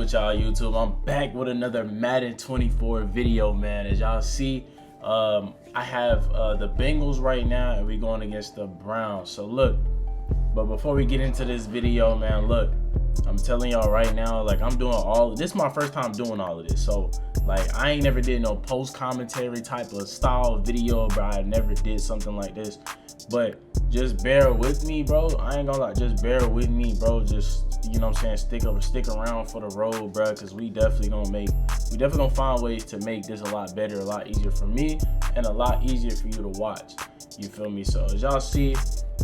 with y'all, YouTube? I'm back with another Madden 24 video, man. As y'all see, I have the Bengals right now, and we're going against the Browns. So look, but before we get into this video, man, look, I'm telling y'all right now, like, I'm doing this is my first time doing all of this. So like, I ain't never did no post commentary type of style video, bro. I never did something like this, but just bear with me, bro. I ain't gonna lie, just bear with me, bro. Just, you know what I'm saying, stick around for the road, bro, because we definitely gonna find ways to make this a lot better, a lot easier for me, and a lot easier for you to watch. You feel me? So as y'all see,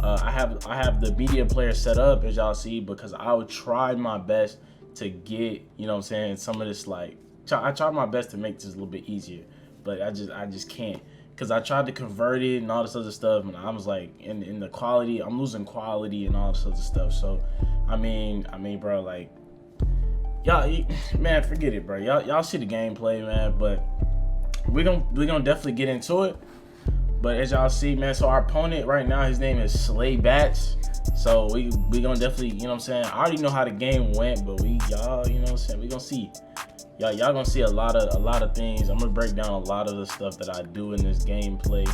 I have the media player set up, as y'all see, because I would try my best to get, you know what I'm saying, some of this, like, I tried my best to make this a little bit easier, but I just can't, because I tried to convert it and all this other stuff, and I was like, in the quality, I'm losing quality and all this other stuff. So I mean, bro, like, y'all, man, forget it, bro. Y'all see the gameplay, man, but we're gonna definitely get into it. But as y'all see, man, so our opponent right now, his name is Slay Bats. So we gonna definitely, you know what I'm saying, I already know how the game went, but y'all, you know what I'm saying, we gonna see. Y'all gonna see a lot of things. I'm gonna break down a lot of the stuff that I do in this gameplay.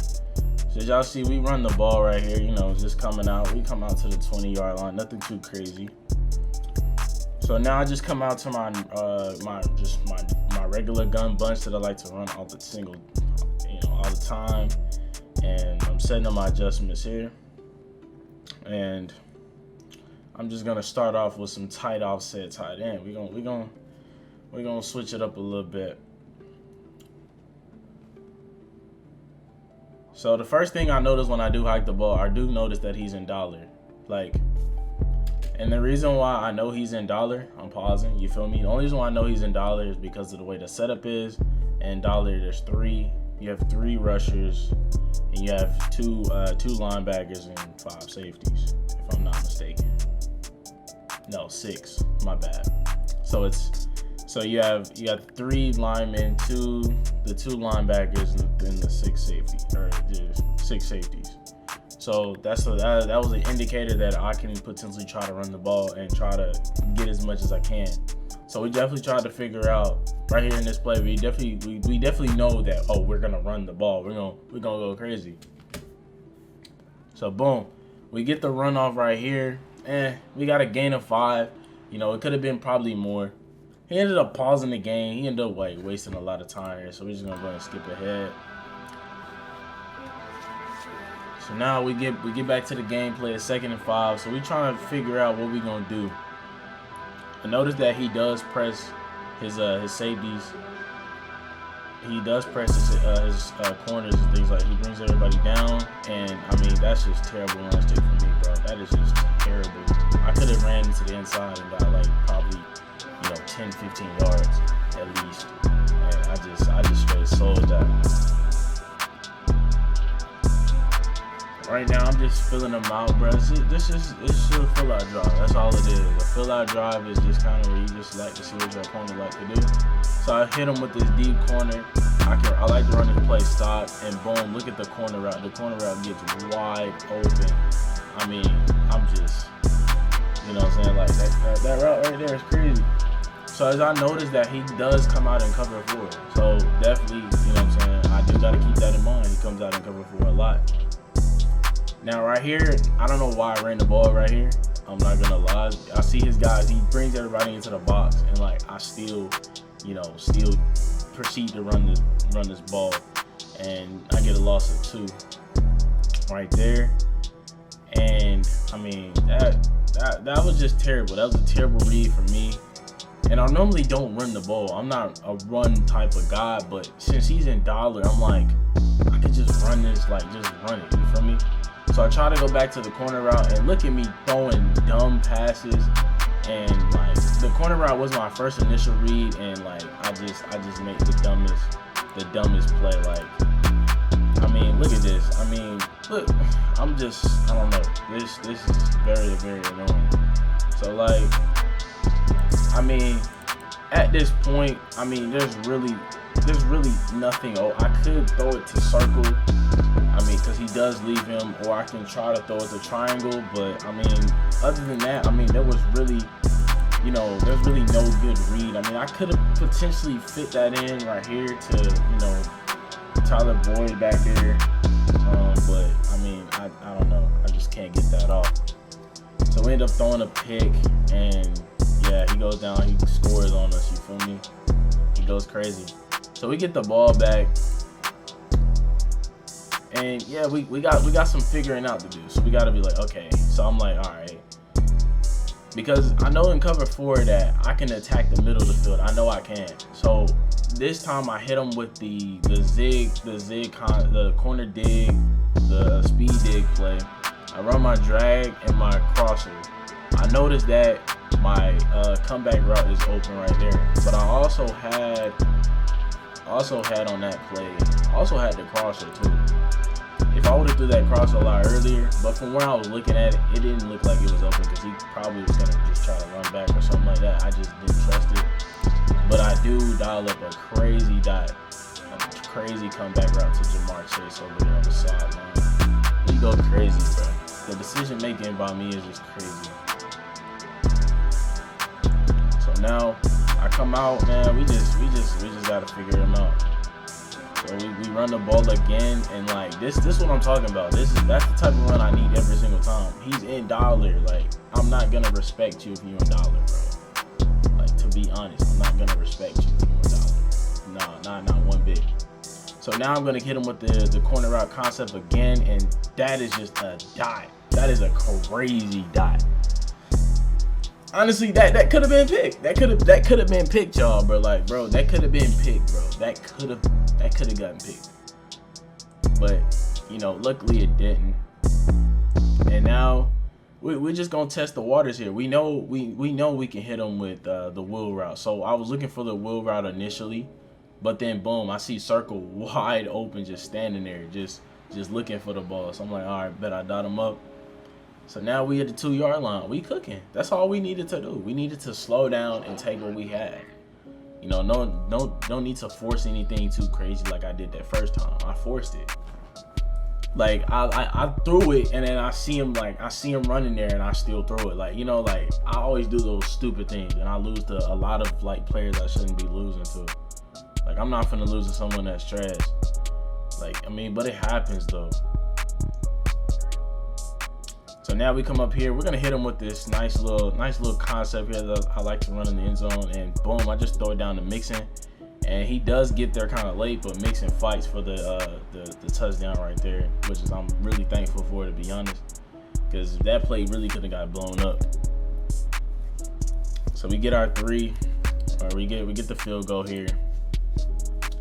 So as y'all see, we run the ball right here, you know, just coming out. We come out to the 20-yard line, nothing too crazy. So now I just come out to my my regular gun bunch that I like to run all the all the time, and I'm setting up my adjustments here, and I'm just gonna start off with some tight offset tight end. We're gonna switch it up a little bit. So the first thing I notice when I do hike the ball, I do notice that he's in dollar. Like, and the reason why I know he's in dollar, I'm pausing, you feel me? The only reason why I know he's in dollar is because of the way the setup is. And dollar, you have three rushers, and you have two linebackers and 5 safeties, if I'm not mistaken. No, 6, my bad. So you have 3 linemen, the 2 linebackers, and then the 6 safeties. So that was an indicator that I can potentially try to run the ball and try to get as much as I can. So we definitely tried to figure out right here in this play. We definitely know that, oh, we're gonna run the ball. We're gonna go crazy. So boom, we get the run off right here. We got a gain of 5. You know, it could have been probably more. He ended up pausing the game. He ended up wasting a lot of time here. So we're just gonna go ahead and skip ahead. So now we get back to the gameplay, 2nd and 5. So we trying to figure out what we gonna do. I notice that he does press his safeties. He does press his corners and things like. He brings everybody down, and I mean, that's just terrible run stick for me, bro. That is just terrible. I could have ran into the inside and got like probably, 10, 15 yards at least. And I just straight sold that. Right now, I'm just filling them out, bro. It's just a fill-out drive. That's all it is. A fill-out drive is just kind of where you just like to see what your opponent like to do. So I hit him with this deep corner. I like to run this play stop, and boom, look at the corner route. The corner route gets wide open. I mean, I'm just, you know what I'm saying? Like, that route right there is crazy. So as I noticed that he does come out and cover 4. So definitely, you know what I'm saying, I do got to keep that in mind. He comes out and cover 4 a lot. Now right here, I don't know why I ran the ball right here. I'm not gonna lie. I see his guys. He brings everybody into the box, and like I still proceed to run this ball, and I get a loss of 2 right there. And I mean, that was just terrible. That was a terrible read for me. And I normally don't run the ball. I'm not a run type of guy, but since he's in dollar, I'm like, I could just run this, like, just run it. You feel me? So I try to go back to the corner route, and look at me throwing dumb passes, and like the corner route was my first initial read, and like I just made the dumbest play. Like, I mean, look at this. I mean, look, I don't know. This is very, very annoying. So like, I mean, at this point, I mean, there's really nothing. Oh, I could throw it to circle. I mean, because he does leave him, or I can try to throw it to triangle. But I mean, other than that, I mean, there was really you know, there's really no good read. I mean, I could have potentially fit that in right here to, you know, Tyler Boyd back there. But I mean, I don't know. I just can't get that off. So we end up throwing a pick, and yeah, he goes down. He scores on us. You feel me? He goes crazy. So we get the ball back, and yeah, we got some figuring out to do. So we got to be like, okay. So I'm like, all right, because I know in cover 4 that I can attack the middle of the field. I know I can. So this time I hit him with the corner dig, the speed dig play. I run my drag and my crosser. I noticed that my comeback route is open right there, but I also had on that play, also had the crosser too. If I would have threw that crosser a lot earlier, but from where I was looking at it, it didn't look like it was open because he probably was gonna just try to run back or something like that. I just didn't trust it. But I do dial up a crazy comeback route to Jamar Chase over there on the sideline. We go crazy, bro. The decision making by me is just crazy. So now I come out, man. We just gotta figure him out. So we run the ball again, and like this what I'm talking about. That's the type of run I need every single time. He's in dollar. Like, I'm not gonna respect you if you're in dollar, bro. Like, to be honest, I'm not gonna respect you if you're in dollar. Nah, not one bit. So now I'm gonna hit him with the corner route concept again, and that is just a dot. That is a crazy dot. Honestly, that could have been picked. That could have been picked, y'all, bro. Like, bro, that could have been picked, bro. That could have gotten picked. But, you know, luckily it didn't. And now we're just gonna test the waters here. We know we can hit them with the wheel route. So I was looking for the wheel route initially, but then boom, I see Circle wide open, just standing there, just looking for the ball. So I'm like, all right, bet I dot him up. So now we at the 2-yard line. We cooking. That's all we needed to do. We needed to slow down and take what we had. You know, no need to force anything too crazy like I did that first time. I forced it. Like I threw it, and then I see him running there, and I still throw it. Like, you know, like I always do those stupid things, and I lose to a lot of like players I shouldn't be losing to. Like, I'm not finna lose to someone that's trash. Like, I mean, but it happens though. So now we come up here. We're gonna hit him with this nice little concept here that I like to run in the end zone, and boom, I just throw it down to Mixon, and he does get there kind of late, but Mixon fights for the touchdown right there, which is I'm really thankful for, to be honest, because that play really could have got blown up. So we get our 3, or we get the field goal here,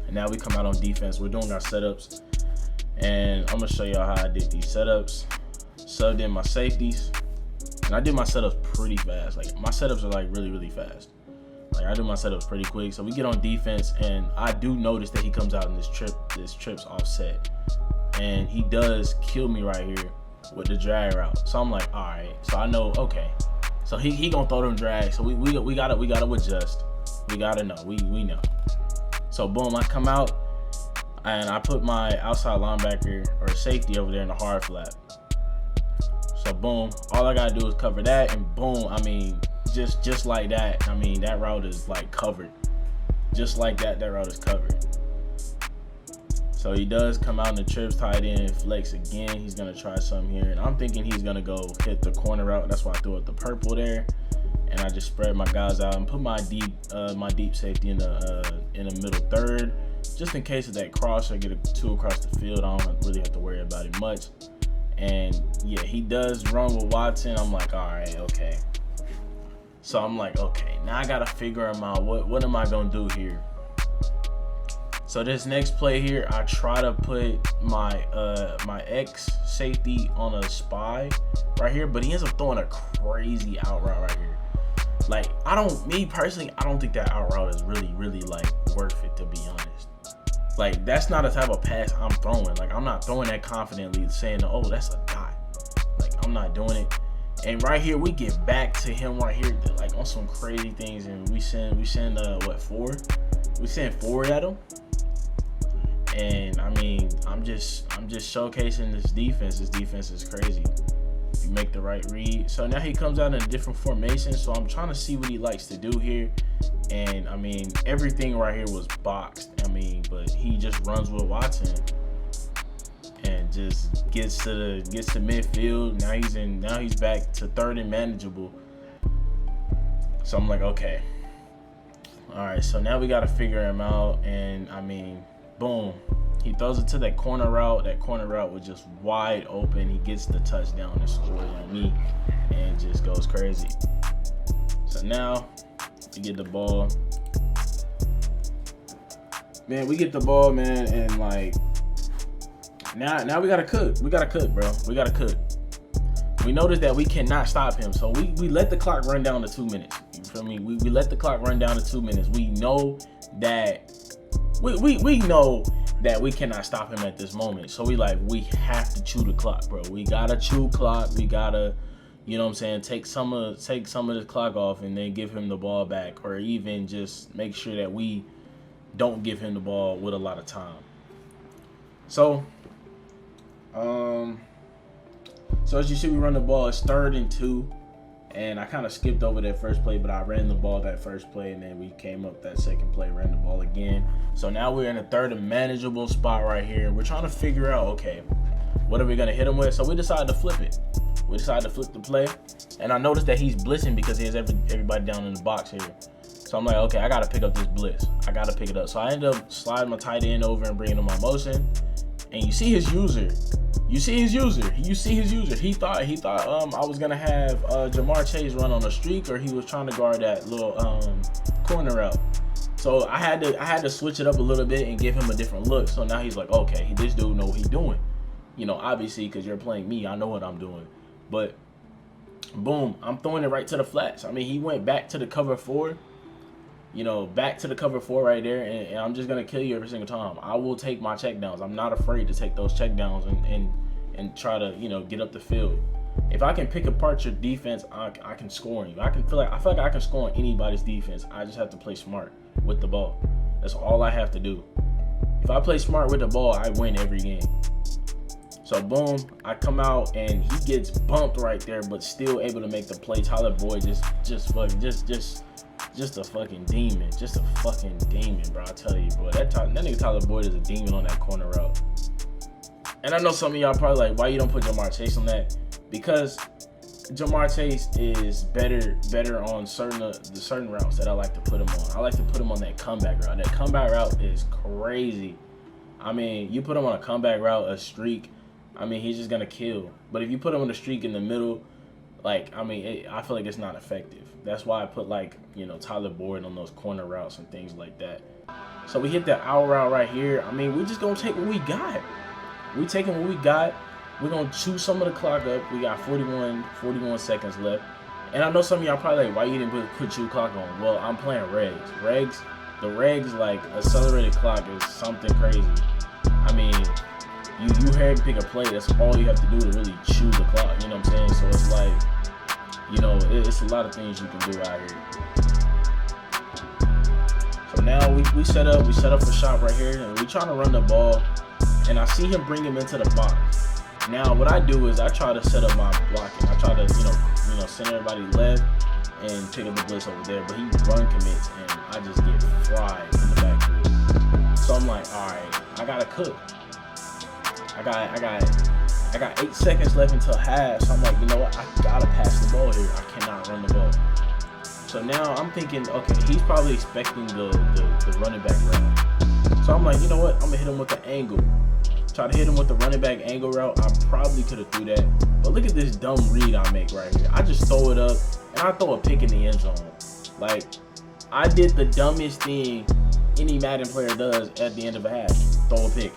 and now we come out on defense. We're doing our setups, and I'm gonna show y'all how I did these setups. Subbed in my safeties, and I did my setups pretty fast. Like, my setups are like really fast. Like, I do my setups pretty quick. So we get on defense, and I do notice that he comes out in this trips offset, and he does kill me right here with the drag route. So I'm like, all right. So I know, okay. So he gonna throw them drags. So we gotta adjust. We gotta know. We know. So boom, I come out, and I put my outside linebacker or safety over there in the hard flat. So boom, all I gotta do is cover that, and boom, I mean, just like that, I mean, that route is like covered. Just like that route is covered. So he does come out in the trips, tight end, flex again. He's gonna try something here, and I'm thinking he's gonna go hit the corner route. That's why I threw up the purple there, and I just spread my guys out and put my deep safety in the middle third, just in case of that cross or get a 2 across the field. I don't really have to worry about it much. And yeah, he does run with Watson. I'm like, all right, okay. So I'm like, okay, now I gotta figure him out. What am I gonna do here? So this next play here, I try to put my my X safety on a spy right here, but he ends up throwing a crazy out route right here. Like, me personally, I don't think that out route is really like worth it, to be honest. Like, that's not a type of pass I'm throwing. Like, I'm not throwing that confidently, saying, oh, that's a dot. Like, I'm not doing it. And right here, we get back to him right here, like, on some crazy things, and we send what, 4? We send 4 at him. And I mean, I'm just showcasing this defense. This defense is crazy. You make the right read. So now he comes out in a different formation. So I'm trying to see what he likes to do here. And I mean, everything right here was boxed. I mean, but he just runs with Watson and just gets to midfield. Now he's back to third and manageable. So I'm like, okay. All right, so now we got to figure him out. And I mean, boom. He throws it to that corner route. That corner route was just wide open. He gets the touchdown and scores on me and just goes crazy. So now we get the ball. Man, we get the ball, man, and like now we gotta cook. We gotta cook, bro. We gotta cook. We noticed that we cannot stop him. So we let the clock run down to 2 minutes. You feel me? We let the clock run down to 2 minutes. We know that we know that we cannot stop him at this moment. So we have to chew the clock, bro. We gotta chew clock. We gotta, you know what I'm saying, take some of the clock off and then give him the ball back, or even just make sure that we don't give him the ball with a lot of time. So as you see, we run the ball. It's 3rd and 2. And I kind of skipped over that first play, but I ran the ball that first play, and then we came up that second play, ran the ball again. So now we're in a third and manageable spot right here. We're trying to figure out, okay, what are we going to hit him with? So we decided to flip it. We decided to flip the play. And I noticed that he's blitzing because he has everybody down in the box here. So I'm like, okay, I got to pick up this blitz. I got to pick it up. So I ended up sliding my tight end over and bringing him my motion. And you see his user. He thought I was gonna have Jamar Chase run on a streak, or he was trying to guard that little corner route. So I had to switch it up a little bit and give him a different look. So now he's like, okay, this dude know what he's doing. You know, obviously, because you're playing me, I know what I'm doing. But boom, I'm throwing it right to the flats. I mean, he went back to the cover 4. You know, back to the cover 4 right there, and I'm just gonna kill you every single time. I will take my checkdowns. I'm not afraid to take those checkdowns and try to, you know, get up the field. If I can pick apart your defense, I can score on you. I feel like I can score on anybody's defense. I just have to play smart with the ball. That's all I have to do. If I play smart with the ball, I win every game. So boom, I come out and he gets bumped right there, but still able to make the play. Tyler Boyd just a fucking demon. Just a fucking demon, bro. I tell you, bro. That nigga Tyler Boyd is a demon on that corner route. And I know some of y'all probably like, why you don't put Jamar Chase on that? Because Jamar Chase is better on certain routes that I like to put him on. I like to put him on that comeback route. That comeback route is crazy. I mean, you put him on a comeback route, a streak, I mean, he's just gonna kill. But if you put him on a streak in the middle, like, I mean, I feel like it's not effective. That's why I put, like, you know, Tyler Boyd on those corner routes and things like that. So we hit that out route right here. I mean, we just gonna take what we got. We taking what we got. We're gonna chew some of the clock up. We got 41 seconds left. And I know some of y'all probably like, why you didn't put chew clock on? Well, I'm playing regs. The regs, like, accelerated clock is something crazy. I mean, you heard pick a play. That's all you have to do to really chew the clock. You know what I'm saying? So it's like, you know, it's a lot of things you can do out here. So now we set up a shot right here, and we trying to run the ball. And I see him bring him into the box. Now what I do is I try to set up my blocking. I try to, you know, send everybody left and pick up the blitz over there. But he run commits, and I just get fried in the backfield. So I'm like, all right, I gotta cook. I got 8 seconds left until half. So I'm like, you know what? I gotta pass the ball here. I cannot run the ball. So now I'm thinking, okay, he's probably expecting the running back route. So I'm like, you know what? I'm gonna hit him with the angle. Try to hit him with the running back angle route. I probably could have threw that. But look at this dumb read I make right here. I just throw it up, and I throw a pick in the end zone. Like, I did the dumbest thing any Madden player does at the end of a half. Throw a pick.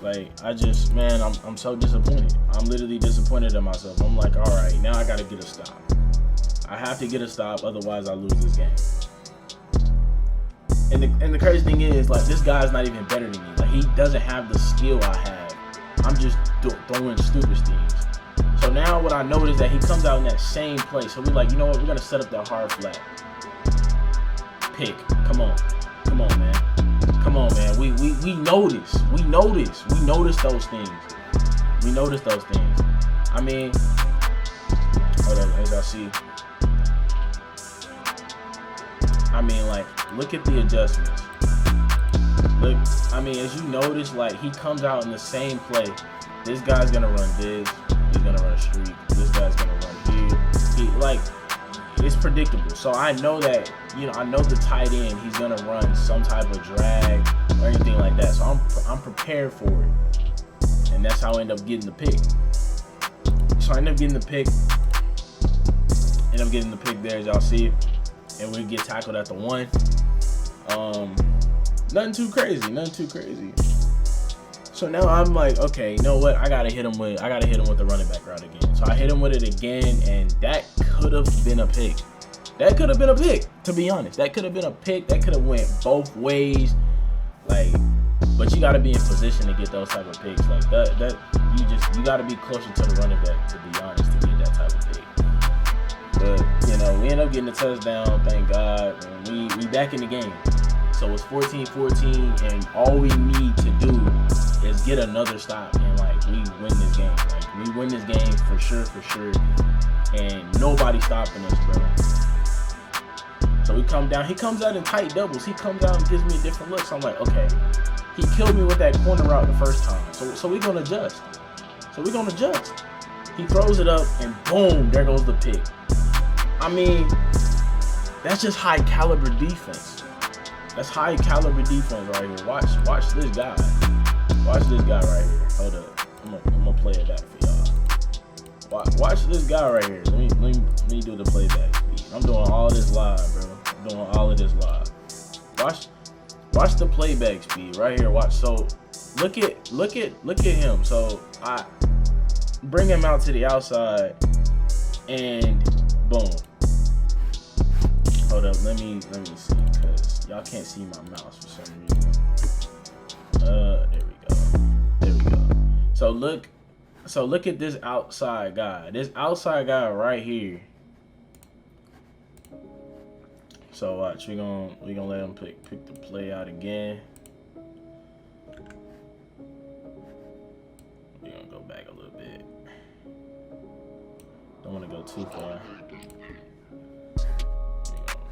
Like, man, I'm so disappointed. I'm literally disappointed in myself. I'm like, all right, now I got to get a stop. I have to get a stop, otherwise I lose this game. And the crazy thing is, like, this guy's not even better than me. Like, he doesn't have the skill I have. I'm just throwing stupid things. So now what I noticed is that he comes out in that same play. So we're like, you know what? We're going to set up that hard flat. Pick. Come on, man. Come on, man. We notice. We notice those things. We noticed those things. I mean, hold on, as y'all see. I mean, like, look at the adjustments. Look, I mean, as you notice, like, he comes out in the same play. This guy's gonna run this. He's gonna run a streak. This guy's gonna run here. Like, it's predictable. So I know that, you know, I know the tight end, he's gonna run some type of drag or anything like that. So I'm prepared for it. And that's how I end up getting the pick. So I end up getting the pick. End up getting the pick there, as y'all see. And we get tackled at the 1. Nothing too crazy. So now I'm like, okay, you know what? I gotta hit him with the running back route again. So I hit him with it again, and that could have been a pick. That could have been a pick, to be honest. That could have been a pick. That could have went both ways. Like, but you gotta be in position to get those type of picks. Like that you gotta be closer to the running back, to be honest, to get that type of pick. But, you know, we end up getting a touchdown, thank God, and we back in the game. So it's 14-14, and all we need to do is get another stop, and, like, we win this game. Like, we win this game for sure, and nobody's stopping us, bro. So we come down. He comes out in tight doubles. He comes out and gives me a different look. So I'm like, okay, he killed me with that corner route the first time. So we're going to adjust. He throws it up, and boom, there goes the pick. I mean, that's just high caliber defense. That's high caliber defense right here. Watch this guy. Watch this guy right here. Hold up. I'm gonna play it back for y'all. Watch this guy right here. Let me do the playback speed. I'm doing all this live, bro. I'm doing all of this live. Watch the playback speed right here. Watch. So look at him. So I bring him out to the outside, and boom. Hold up, let me see, because y'all can't see my mouse for some reason. There we go. So look at this outside guy. This outside guy right here. So watch, we gonna let him pick the play out again. We're gonna go back a little bit. Don't wanna go too far.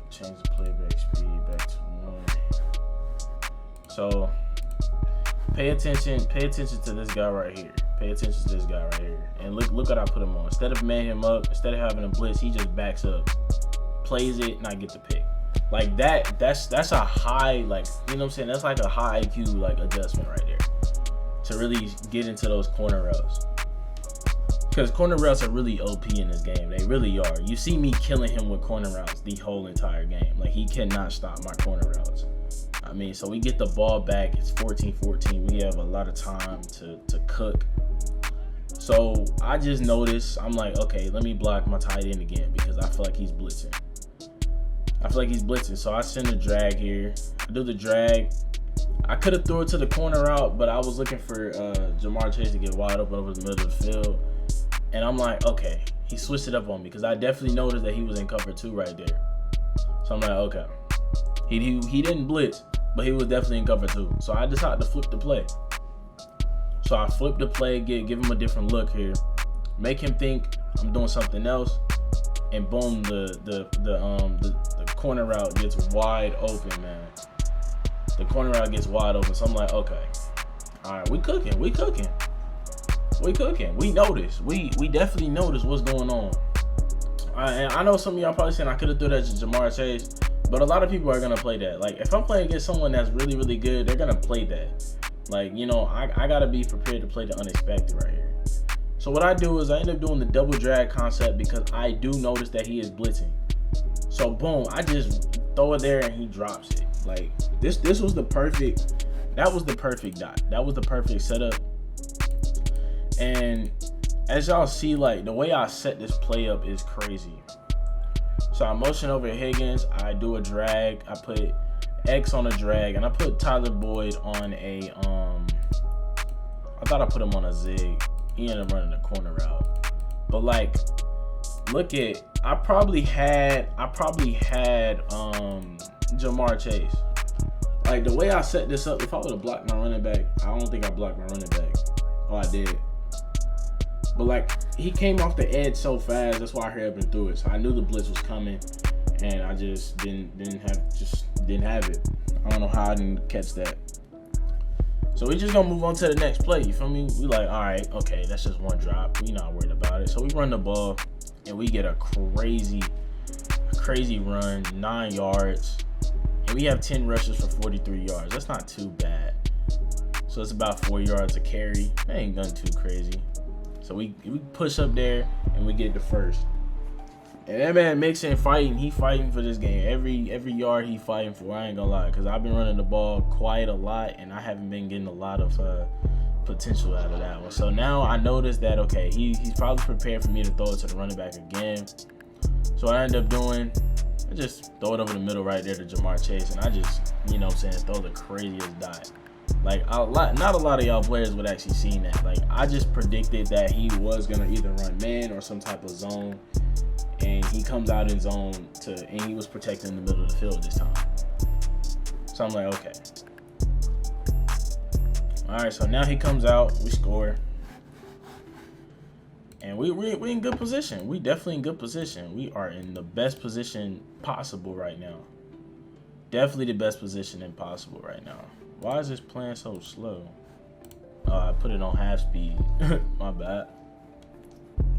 Change the playback speed back to 1. So pay attention to this guy right here. Pay attention to this guy right here. And look what I put him on. Instead of manning him up, instead of having a blitz, he just backs up, plays it, and I get the pick. Like that's a high, like, you know what I'm saying? That's like a high IQ like adjustment right there to really get into those corner routes. Because corner routes are really OP in this game. They really are. You see me killing him with corner routes the whole entire game. Like, he cannot stop my corner routes. I mean, so we get the ball back. It's 14-14. We have a lot of time to cook. So I just noticed, I'm like, okay, let me block my tight end again because I feel like he's blitzing. So I send a drag here. I do the drag. I could have threw it to the corner route, but I was looking for Jamar Chase to get wide open over the middle of the field. And I'm like, okay, he switched it up on me because I definitely noticed that he was in cover 2 right there. So I'm like, okay, he didn't blitz, but he was definitely in cover 2. So I decided to flip the play. So I flip the play, give him a different look here, make him think I'm doing something else, and boom, the corner route gets wide open, man. The corner route gets wide open. So I'm like, okay, all right, we cooking. We noticed. We definitely noticed what's going on. And I know some of y'all probably saying I could have threw that to Jamar Chase, but a lot of people are gonna play that. Like, if I'm playing against someone that's really, really good, they're gonna play that. Like, you know, I gotta be prepared to play the unexpected right here. So what I do is I end up doing the double drag concept because I do notice that he is blitzing. So boom, I just throw it there and he drops it. Like, this was the perfect. That was the perfect dot. That was the perfect setup. And as y'all see, like, the way I set this play up is crazy. So I motion over Higgins, I do a drag, I put X on a drag, and I put Tyler Boyd on a I thought I put him on a zig. He ended up running a corner route. But like, look at, I probably had Jamar Chase. Like, the way I set this up, if I would have blocked my running back, I don't think I blocked my running back. Oh, I did. But like he came off the edge so fast, that's why I hurried up and threw it. So I knew the blitz was coming, and I just didn't have it. I don't know how I didn't catch that. So we just gonna move on to the next play. You feel me? We like, all right, okay, that's just one drop. We not worried about it. So we run the ball, and we get a crazy run, 9 yards, and we have 10 rushes for 43 yards. That's not too bad. So it's about 4 yards a carry. That ain't nothing too crazy. So we push up there and we get the first. And that man Mixon fighting. He fighting for this game. Every yard he fighting for. I ain't gonna lie, because I've been running the ball quite a lot, and I haven't been getting a lot of potential out of that one. So now I noticed that, okay, he's probably prepared for me to throw it to the running back again. So what I end up doing, I just throw it over the middle right there to Jamar Chase, and I just, you know what I'm saying, throw the craziest dot. Like, not a lot of y'all players would actually seen that. Like, I just predicted that he was gonna either run man or some type of zone, and he comes out in zone and he was protecting the middle of the field this time. So I'm like, okay. All right, so now he comes out, we score, and we in good position. We definitely in good position. We are in the best position possible right now. Definitely the best position possible right now. Why is this playing so slow? Oh, I put it on half speed. My bad.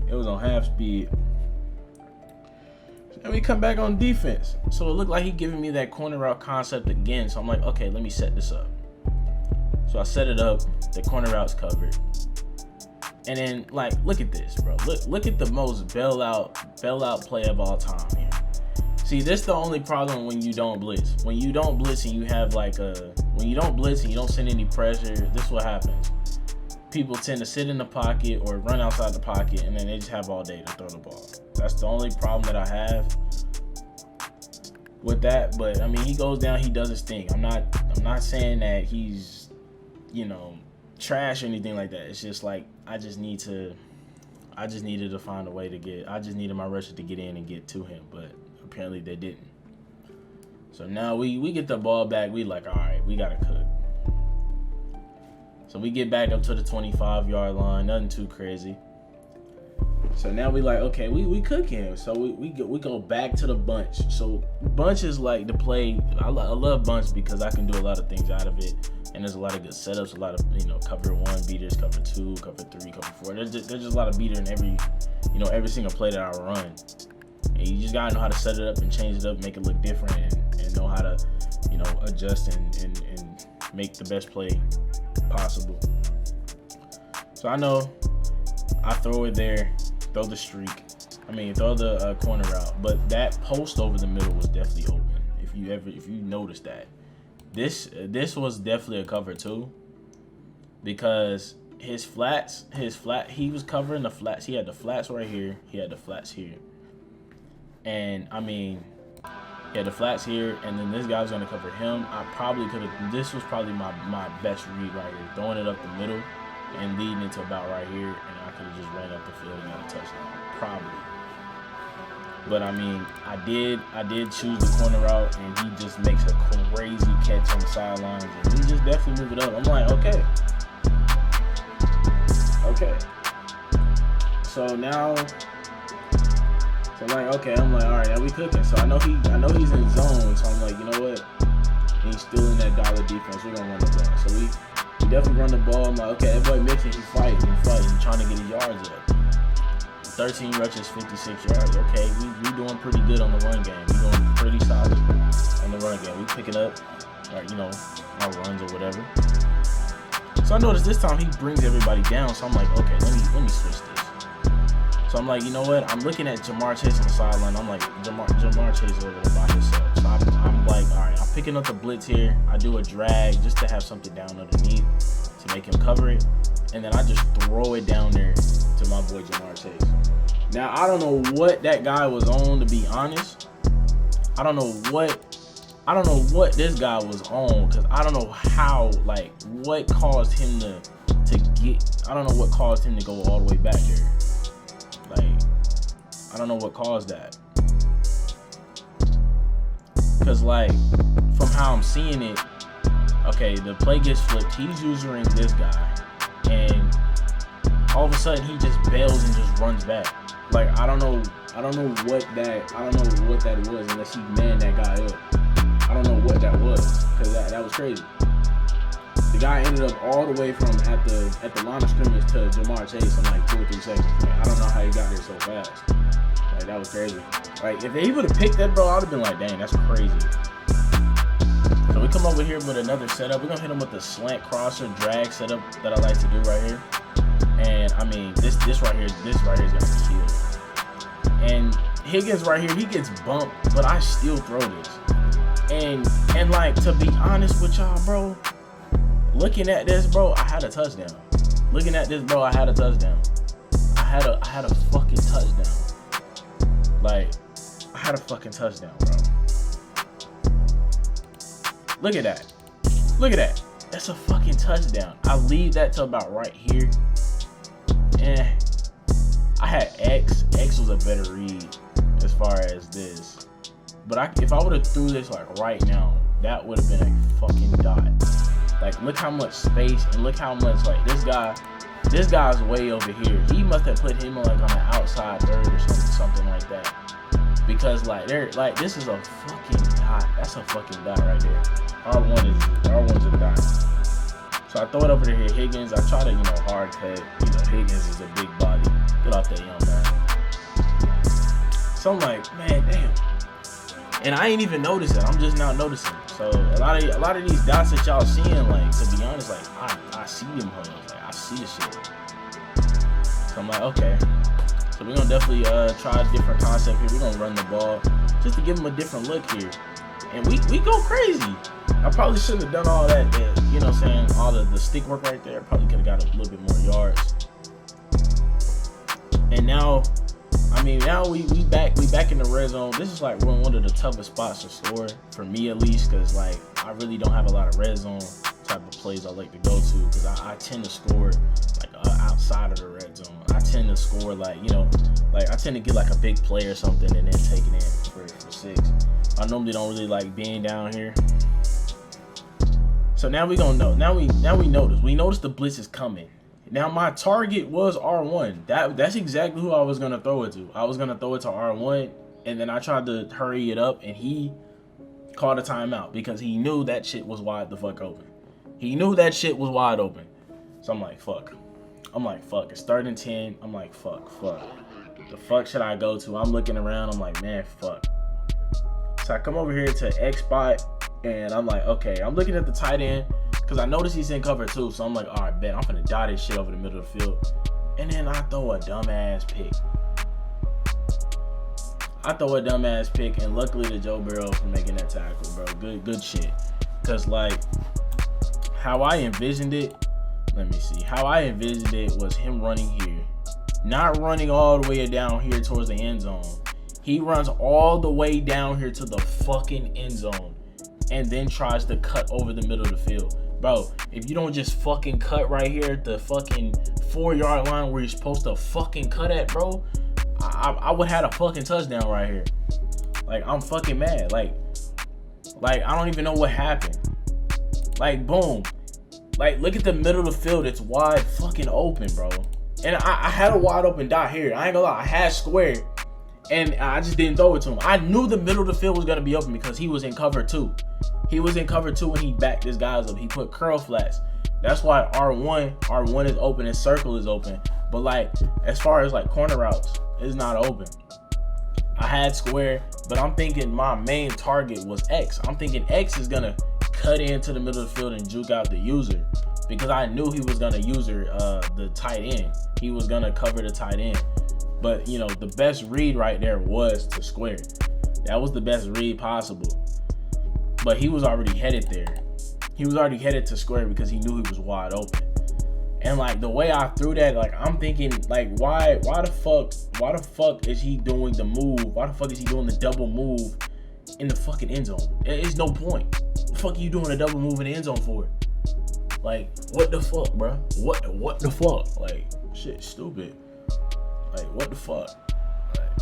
It was on half speed. And we come back on defense. So it looked like he giving me that corner route concept again. So I'm like, okay, let me set this up. So I set it up. The corner route's covered. And then, like, look at this, bro. Look at the most bailout play of all time here. See, this is the only problem when you don't blitz. When you don't blitz and you have when you don't blitz and you don't send any pressure, this is what happens. People tend to sit in the pocket or run outside the pocket, and then they just have all day to throw the ball. That's the only problem that I have with that. But I mean, he goes down, he does his thing. I'm not saying that he's, you know, trash or anything like that. It's just like I just needed to find a way to get. I just needed my rusher to get in and get to him, but apparently they didn't. So now we get the ball back. We like, all right, we gotta cook. So we get back up to the 25-yard line. Nothing too crazy. So now we like, okay, we cook him. So we go back to the bunch. So bunch is like the play. I love bunch because I can do a lot of things out of it. And there's a lot of good setups, a lot of, you know, cover 1 beaters, cover 2, cover 3, cover 4. There's just a lot of beater in every single play that I run. And you just gotta know how to set it up and change it up, make it look different, and know how to, you know, adjust and make the best play possible. So I know I throw it there, throw the corner route, but that post over the middle was definitely open. If you noticed that, this was definitely a cover too, because he was covering the flats. He had the flats right here. He had the flats here. And I mean, he had the flats here, and then this guy was gonna cover him. I probably could have. This was probably my best read right here, throwing it up the middle and leading it to about right here, and I could have just ran up the field and got a touchdown, probably. But I mean, I did choose the corner route, and he just makes a crazy catch on the sidelines, and he just definitely moved it up. I'm like, okay. So now. So I'm like, okay, all right, now we cooking. So I know he's in zone. So I'm like, you know what? He's still in that dollar defense. We're gonna run the ball. So we definitely run the ball. I'm like, okay, that boy Mixon, he's fighting, trying to get his yards up. 13 rushes, 56 yards. Okay, we doing pretty good on the run game. We doing pretty solid on the run game. We pick it up, or our runs or whatever. So I noticed this time he brings everybody down. So I'm like, okay, let me switch this. So I'm like, you know what? I'm looking at Jamar Chase on the sideline. I'm like, Jamar Chase over there by himself. So I'm like, all right, I'm picking up the blitz here. I do a drag just to have something down underneath to make him cover it. And then I just throw it down there to my boy Jamar Chase. Now, I don't know what that guy was on, to be honest. I don't know what this guy was on, because I don't know how, like, what caused him to get, I don't know what caused him to go all the way back there. Like, I don't know what caused that. Because, like, from how I'm seeing it, okay, the play gets flipped. He's using this guy. And all of a sudden he just bails and just runs back. Like I don't know what that was unless he manned that guy up. I don't know what that was because that was crazy. The guy ended up all the way from at the line of scrimmage to Jamar Chase in like 2 or 3 seconds. Like, I don't know how he got there so fast. Like that was crazy. Like if he would have picked that, bro, I'd have been like, dang, that's crazy. So we come over here with another setup. We're gonna hit him with the slant crosser drag setup that I like to do right here. And I mean, this right here is gonna kill. And Higgins right here, he gets bumped, but I still throw this. And like to be honest with y'all, bro, looking at this, bro, I had a touchdown. Looking at this, bro, I had a touchdown. I had a fucking touchdown. Like, I had a fucking touchdown, bro. Look at that. Look at that. That's a fucking touchdown. I leave that to about right here. I had X. X was a better read as far as this. But if I would have threw this like right now, that would have been a fucking dot. Like, look how much space and look how much, like, this guy's way over here. He must have put him like on the outside third or something like that. Because like this is a fucking dot. That's a fucking dot right there. R1's a dot. So I throw it over to here, Higgins. I try to, hard cut. Higgins is a big body. Get off that young man. So I'm like, man, damn. And I ain't even noticed it. I'm just now noticing. So a lot of these dots that y'all seeing, like, to be honest, like I see them hoes. Like I see the shit. So I'm like, okay. So we're gonna definitely try a different concept here. We're gonna run the ball just to give him a different look here. And we go crazy. I probably shouldn't have done all that, you know what I'm saying, all the stick work right there. Probably could have got a little bit more yards. And now, I mean, now we back in the red zone. This is like one of the toughest spots to score, for me at least, because like I really don't have a lot of red zone type of plays I like to go to, because I tend to score like outside of the red zone. I tend to score like, like I tend to get like a big play or something and then take it in for 6. I normally don't really like being down here. So now we gonna know. Now we notice. We notice the blitz is coming. Now my target was R1. That's exactly who I was gonna throw it to. I was gonna throw it to R1, and then I tried to hurry it up, and he called a timeout because he knew that shit was wide the fuck open. He knew that shit was wide open. So I'm like, fuck. It's 3rd and 10. I'm like, fuck. The fuck should I go to? I'm looking around. I'm like, man, fuck. So I come over here to X spot, and I'm like, okay. I'm looking at the tight end because I noticed he's in cover too. So I'm like, all right, bet I'm gonna dot this shit over the middle of the field. And then I throw a dumbass pick. And luckily to Joe Burrow for making that tackle, bro. Good shit. Cause like how I envisioned it. Let me see. How I envisioned it was him running here, not running all the way down here towards the end zone. He runs all the way down here to the fucking end zone and then tries to cut over the middle of the field. Bro, if you don't just fucking cut right here at the fucking 4-yard line where you're supposed to fucking cut at, bro, I would have had a fucking touchdown right here. Like, I'm fucking mad. Like I don't even know what happened. Like, boom. Like, look at the middle of the field. It's wide fucking open, bro. And I had a wide open dot here. I ain't gonna lie. I had square. And I just didn't throw it to him. I knew the middle of the field was going to be open because he was in cover 2. He was in cover 2 when he backed his guys up. He put curl flats. That's why R1 is open and circle is open. But, like, as far as, like, corner routes, it's not open. I had square, but I'm thinking my main target was X. I'm thinking X is going to cut into the middle of the field and juke out the user because I knew he was going to user the tight end. He was going to cover the tight end. But, the best read right there was to square. That was the best read possible. But he was already headed there. He was already headed to square because he knew he was wide open. And, like, the way I threw that, like, I'm thinking, like, why the fuck is he doing the move? Why the fuck is he doing the double move in the fucking end zone? It's no point. The fuck are you doing a double move in the end zone for? Like, what the fuck, bro? What the fuck? Like, shit, stupid. Like, what the fuck? Like,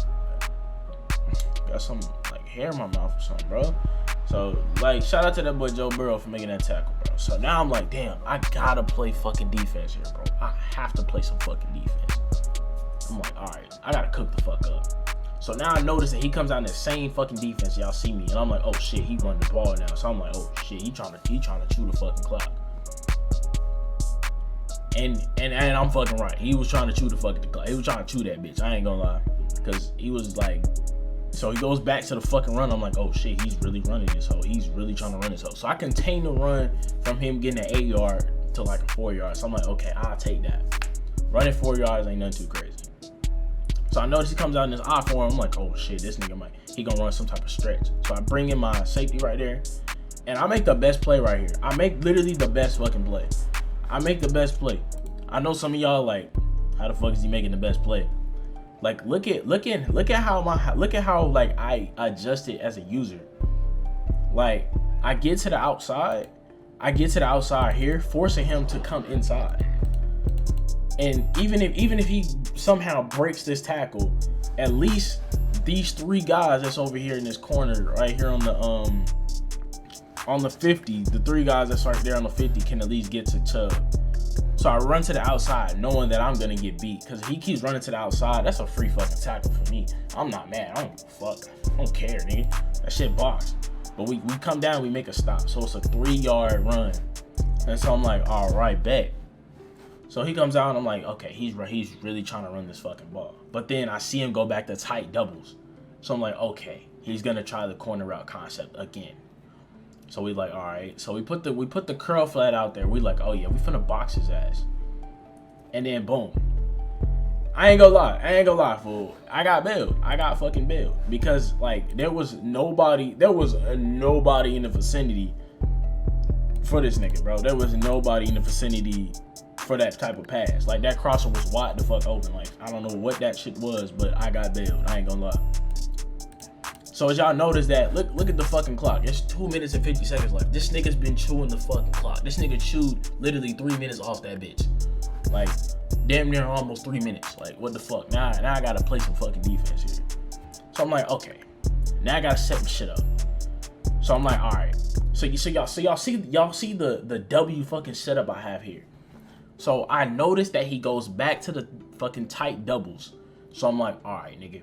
got some like hair in my mouth or something, bro. So, like, shout out to that boy Joe Burrow for making that tackle, bro. So now I'm like, damn, I gotta play fucking defense here, bro. I have to play some fucking defense. I'm like, all right, I gotta cook the fuck up. So now I notice that he comes out in the same fucking defense. Y'all see me, and I'm like, oh shit, he running the ball now. So I'm like, oh shit, he trying to chew the fucking clock. And I'm fucking right. He was trying to chew the fucking clock. He was trying to chew that bitch. I ain't gonna lie, cause he was like. So he goes back to the fucking run. I'm like, oh shit, he's really running this hoe. He's really trying to run this hoe. So I contain the run from him getting an 8 yard to like a 4 yard. So I'm like, okay, I'll take that. Running 4 yards ain't nothing too crazy. So I notice he comes out in this I form. I'm like, oh shit, this nigga he gonna run some type of stretch. So I bring in my safety right there, and I make the best play right here. I make literally the best fucking play. I make the best play. I know some of y'all like, how the fuck is he making the best play? Like, look at how like I adjusted as a user. Like, I get to the outside here, forcing him to come inside. And even if he somehow breaks this tackle, at least these 3 guys that's over here in this corner right here on the 50, the 3 guys that's right there on the 50 can at least get to Chubb. So I run to the outside knowing that I'm gonna get beat, because if he keeps running to the outside, that's a free fucking tackle for me. I'm not mad. I don't give a fuck. I don't care, nigga. That shit boxed. But we come down, we make a stop. So it's a 3 yard run. And so I'm like, all right, bet. So he comes out and I'm like, okay, he's really trying to run this fucking ball. But then I see him go back to tight doubles. So I'm like, okay, he's gonna try the corner route concept again. So we like, all right. So we put the curl flat out there. We like, oh yeah, we finna box his ass. And then boom. I ain't gonna lie, fool. I got bailed. I got fucking bailed. Because like there was nobody in the vicinity for this nigga, bro. There was nobody in the vicinity for that type of pass. Like that crosser was wide the fuck open. Like I don't know what that shit was, but I got bailed. I ain't gonna lie. So as y'all notice that, look at the fucking clock. It's 2 minutes and 50 seconds left. This nigga's been chewing the fucking clock. This nigga chewed literally 3 minutes off that bitch. Like, damn near almost 3 minutes. Like, what the fuck? Now I gotta play some fucking defense here. So I'm like, okay. Now I gotta set some shit up. So I'm like, all right. So y'all see the W fucking setup I have here. So I noticed that he goes back to the fucking tight doubles. So I'm like, all right, nigga.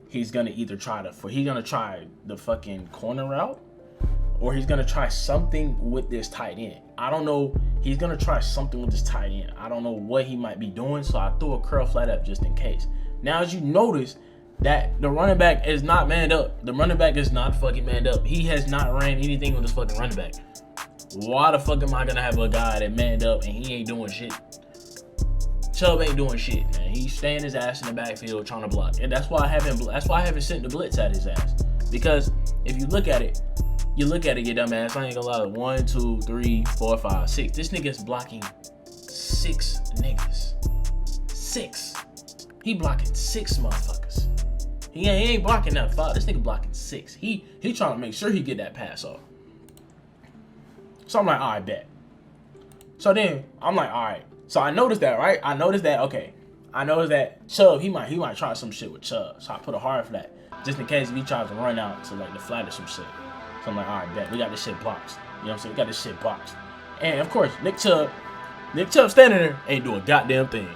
He's gonna either try the fucking corner route, or he's gonna try something with this tight end. I don't know. He's gonna try something with this tight end. I don't know what he might be doing, so I threw a curl flat up just in case. Now, as you notice, that the running back is not manned up. The running back is not fucking manned up. He has not ran anything with this fucking running back. Why the fuck am I gonna have a guy that manned up and he ain't doing shit? Chubb ain't doing shit, man. He's staying his ass in the backfield trying to block, and that's why I haven't sent the blitz at his ass. Because if you look at it, you dumb ass. I ain't gonna lie. 1, 2, 3, 4, 5, 6. This nigga's blocking 6 niggas. 6. He blocking 6 motherfuckers. He ain't blocking that 5. This nigga blocking 6. He trying to make sure he get that pass off. So I'm like, all right, bet. So then I'm like, all right. So I noticed that, right? I noticed that Chubb, he might try some shit with Chubb. So I put a hard flat, just in case if he tries to run out to like the flat or some shit. So I'm like, all right, bet. We got this shit boxed. You know what I'm saying? We got this shit boxed. And of course, Nick Chubb standing there ain't doing a goddamn thing.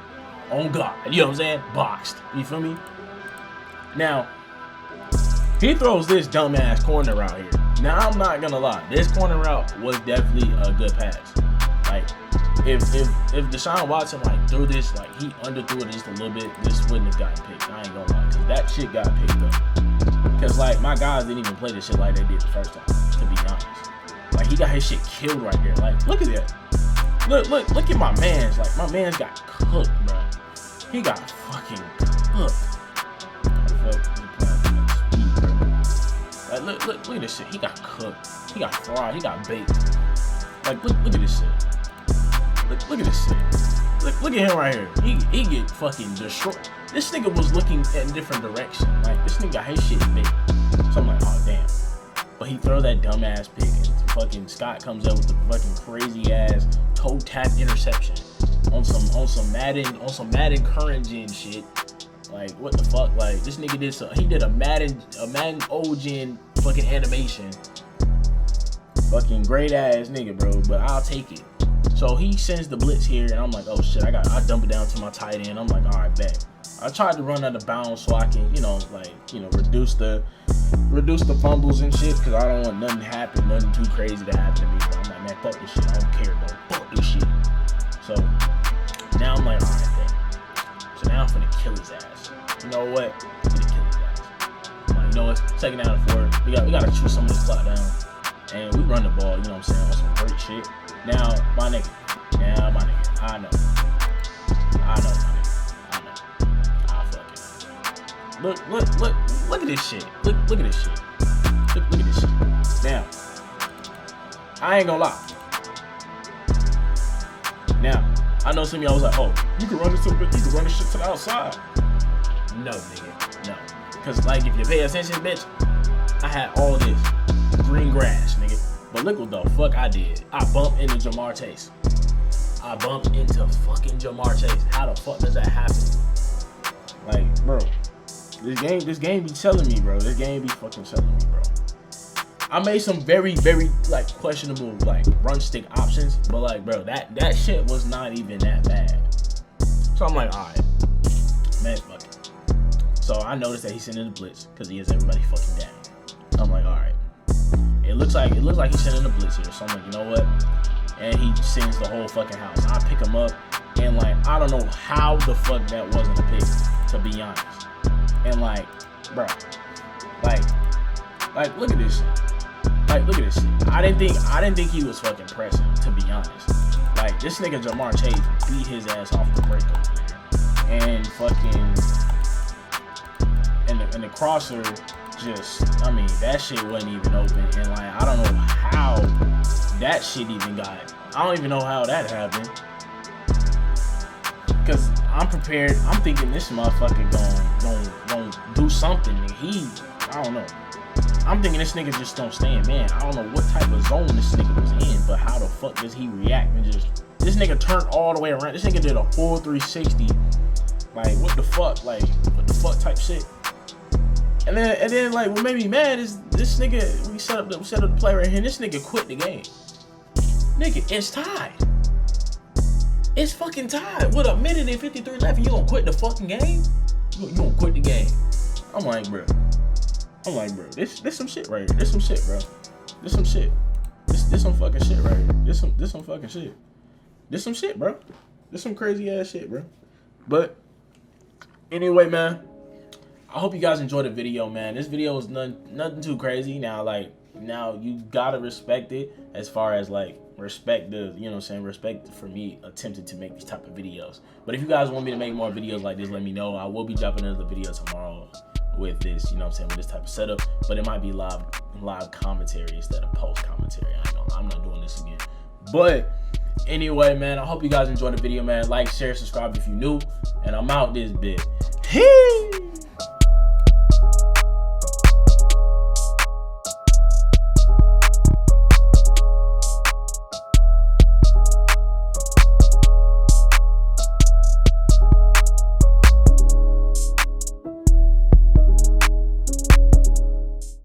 On God. You know what I'm saying? Boxed. You feel me? Now, he throws this dumbass corner route here. Now, I'm not gonna lie. This corner route was definitely a good pass. Like, if Deshaun Watson like threw this, like he underthrew it just a little bit, this wouldn't have gotten picked. I ain't gonna lie, cause that shit got picked up. Cause like my guys didn't even play this shit like they did the first time. To be honest, like he got his shit killed right there. Like look at that. Look at my man's. Like my man's got cooked, bro. He got fucking cooked. Like look at this shit. He got cooked. He got fried. He got baked. Like look at this shit. Look at this shit. Look at him right here. He get fucking destroyed. This nigga was looking in a different direction. Like this nigga got his shit baked. So I'm like, oh damn. But he throw that dumbass pick and fucking Scott comes up with the fucking crazy ass toe tap interception on some Madden current gen shit. Like what the fuck? Like this nigga did a Madden old gen fucking animation Fucking great ass nigga, bro, but I'll take it. So he sends the blitz here, and I'm like, oh shit, I dump it down to my tight end. I'm like, all right, bet. I tried to run out of bounds so I can, reduce the fumbles and shit, because I don't want nothing to happen, nothing too crazy to happen to me. But I'm like, man, fuck this shit. I don't care, bro. Fuck this shit. So now I'm like, all right, bet. So now I'm finna kill his ass. You know what? I'm finna kill his ass. I'm like, you know what? Second down and 4. We gotta chew some of this clock down. And we run the ball, you know what I'm saying, on some great shit. Now, my nigga. I know, my nigga. I'll fuck it. Look at this shit. Look at this shit. Look at this shit. Now, I ain't gonna lie. Now, I know some of y'all was like, oh, you can run this shit to the outside. No, nigga, no. Cause like, if you pay attention, bitch, I had all this green grass, nigga. But look what the fuck I did. I bumped into Jamar Chase. I bumped into fucking Jamar Chase. How the fuck does that happen? Like, bro, this game be telling me, bro. This game be fucking telling me, bro. I made some very, very, like, questionable, like, run stick options. But, like, bro, that shit was not even that bad. So I'm like, all right, man, fuck it. So I noticed that he's sending the blitz because he has everybody fucking down. I'm like, all right. It looks like he's sending the blitz here. So I'm like, you know what? And he sends the whole fucking house. I pick him up, and like, I don't know how the fuck that wasn't a pick, to be honest. And like, bro, like, look at this shit. Like, look at this shit. I didn't think he was fucking pressing, to be honest. Like, this nigga Jamar Chase beat his ass off the break over there, and fucking, and the crosser. I mean, that shit wasn't even open, and like, I don't know how that shit even got. I don't even know how that happened. Cause I'm prepared. I'm thinking this motherfucker gon' do something. I don't know. I'm thinking this nigga just don't stand, man. I don't know what type of zone this nigga was in, but how the fuck does he react and just? This nigga turned all the way around. This nigga did a full 360. Like, what the fuck? Like, what the fuck type shit? And then like, what made me mad is this nigga, we set up the play right here, and this nigga quit the game. Nigga, it's tied. It's fucking tied. With a minute and 53 left, you gonna quit the fucking game? You gonna quit the game? I'm like, bro, this some shit right here. This some shit, bro. This some shit. This some fucking shit right here. This some fucking shit. This some shit, bro. This some crazy ass shit, bro. But anyway, man, I hope you guys enjoyed the video, man. This video is nothing too crazy. Now you gotta respect it, as far as like respect the, you know what I'm saying, respect for me attempting to make these type of videos. But if you guys want me to make more videos like this, let me know. I will be dropping another video tomorrow with this, you know what I'm saying, with this type of setup. But it might be live commentary instead of post commentary. I'm not doing this again. But anyway, man, I hope you guys enjoyed the video, man. Like, share, subscribe if you're new, and I'm out this bit. Hey!